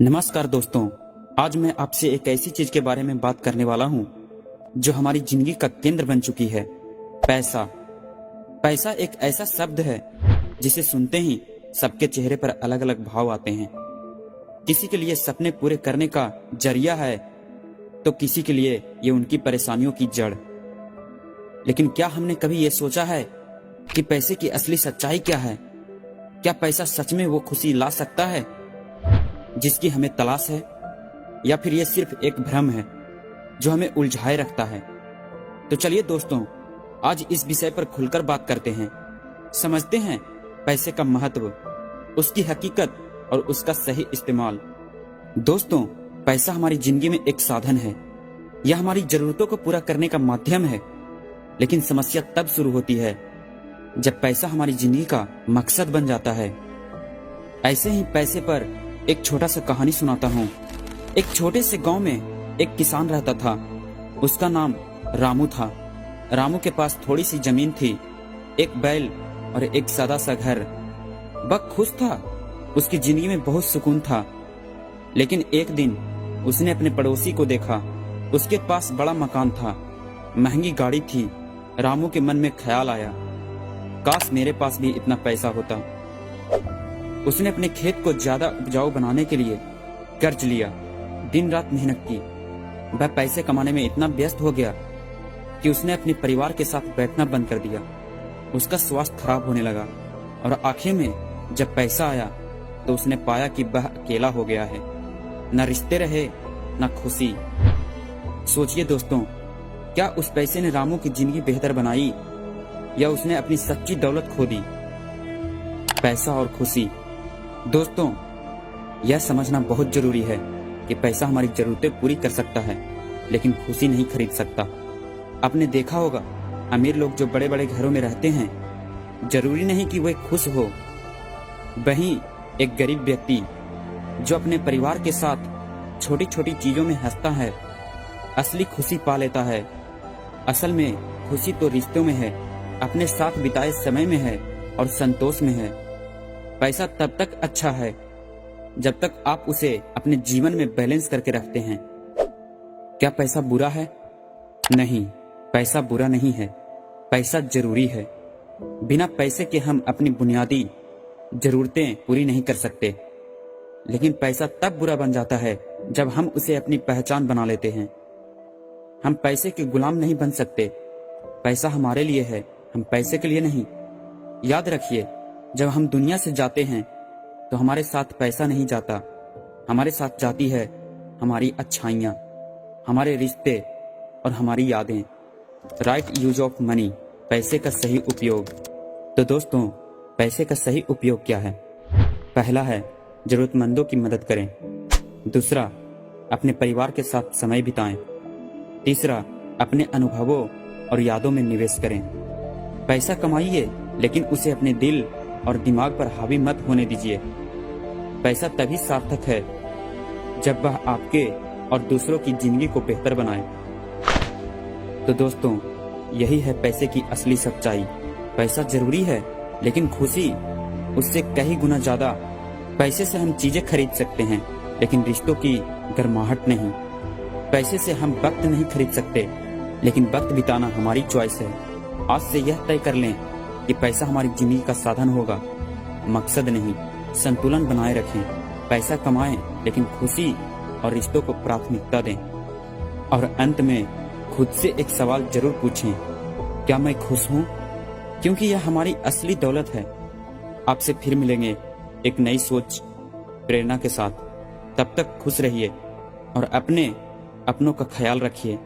नमस्कार दोस्तों, आज मैं आपसे एक ऐसी चीज के बारे में बात करने वाला हूं जो हमारी जिंदगी का केंद्र बन चुकी है। पैसा। पैसा एक ऐसा शब्द है जिसे सुनते ही सबके चेहरे पर अलग अलग भाव आते हैं। किसी के लिए सपने पूरे करने का जरिया है तो किसी के लिए ये उनकी परेशानियों की जड़। लेकिन क्या हमने कभी ये सोचा है कि पैसे की असली सच्चाई क्या है? क्या पैसा सच में वो खुशी ला सकता है जिसकी हमें तलाश है, या फिर यह सिर्फ एक भ्रम है जो हमें उलझाए रखता है? तो चलिए दोस्तों, आज इस विषय पर खुलकर बात करते हैं। समझते हैं पैसे का महत्व, उसकी हकीकत और उसका सही इस्तेमाल। दोस्तों, पैसा हमारी जिंदगी में एक साधन है। यह हमारी जरूरतों को पूरा करने का माध्यम है। लेकिन समस्या तब शुरू होती है जब पैसा हमारी जिंदगी का मकसद बन जाता है। ऐसे ही पैसे पर एक छोटा सा कहानी सुनाता हूँ। एक छोटे से गांव में एक किसान रहता था। उसका नाम रामू था। रामू के पास थोड़ी सी जमीन थी, एक बैल और एक सादा सा घर। वह खुश था, उसकी जिंदगी में बहुत सुकून था। लेकिन एक दिन उसने अपने पड़ोसी को देखा। उसके पास बड़ा मकान था, महंगी गाड़ी थी। रामू के मन में ख्याल आया, काश मेरे पास भी इतना पैसा होता। उसने अपने खेत को ज्यादा उपजाऊ बनाने के लिए कर्ज लिया, दिन रात मेहनत की। वह पैसे कमाने में इतना व्यस्त हो गया कि उसने अपने परिवार के साथ बैठना बंद कर दिया। उसका स्वास्थ्य खराब होने लगा और आखिर में जब पैसा आया तो उसने पाया कि वह अकेला हो गया है। न रिश्ते रहे, न खुशी। सोचिए दोस्तों, क्या उस पैसे ने रामू की जिंदगी बेहतर बनाई या उसने अपनी सच्ची दौलत खो दी? पैसा और खुशी। दोस्तों, यह समझना बहुत जरूरी है कि पैसा हमारी जरूरतें पूरी कर सकता है, लेकिन खुशी नहीं खरीद सकता। आपने देखा होगा, अमीर लोग जो बड़े बड़े घरों में रहते हैं, जरूरी नहीं कि वे खुश हो। वहीं एक गरीब व्यक्ति जो अपने परिवार के साथ छोटी छोटी चीजों में हंसता है, असली खुशी पा लेता है। असल में खुशी तो रिश्तों में है, अपने साथ बिताए समय में है और संतोष में है। पैसा तब तक अच्छा है जब तक आप उसे अपने जीवन में बैलेंस करके रखते हैं। क्या पैसा बुरा है? नहीं, पैसा बुरा नहीं है। पैसा जरूरी है। बिना पैसे के हम अपनी बुनियादी जरूरतें पूरी नहीं कर सकते। लेकिन पैसा तब बुरा बन जाता है जब हम उसे अपनी पहचान बना लेते हैं। हम पैसे के गुलाम नहीं बन सकते। पैसा हमारे लिए है, हम पैसे के लिए नहीं। याद रखिए, जब हम दुनिया से जाते हैं तो हमारे साथ पैसा नहीं जाता, हमारे साथ जाती है हमारी अच्छाइयाँ, हमारे रिश्ते और हमारी यादें। राइट यूज ऑफ मनी, पैसे का सही उपयोग। तो दोस्तों, पैसे का सही उपयोग क्या है? पहला है जरूरतमंदों की मदद करें। दूसरा, अपने परिवार के साथ समय बिताएं। तीसरा, अपने अनुभवों और यादों में निवेश करें। पैसा कमाइए, लेकिन उसे अपने दिल और दिमाग पर हावी मत होने दीजिए। पैसा तभी सार्थक है जब वह आपके और दूसरों की जिंदगी को बेहतर बनाए। तो दोस्तों, यही है पैसे की असली सच्चाई। पैसा जरूरी है, लेकिन खुशी उससे कई गुना ज्यादा। पैसे से हम चीजें खरीद सकते हैं, लेकिन रिश्तों की गर्माहट नहीं। पैसे से हम वक्त नहीं खरीद सकते, लेकिन वक्त बिताना हमारी चॉइस है। आज से यह तय कर लें कि पैसा हमारी जिंदगी का साधन होगा, मकसद नहीं। संतुलन बनाए रखें। पैसा कमाएं, लेकिन खुशी और रिश्तों को प्राथमिकता दें। और अंत में खुद से एक सवाल जरूर पूछें, क्या मैं खुश हूं? क्योंकि यह हमारी असली दौलत है। आपसे फिर मिलेंगे एक नई सोच, प्रेरणा के साथ। तब तक खुश रहिए और अपनों का ख्याल रखिए।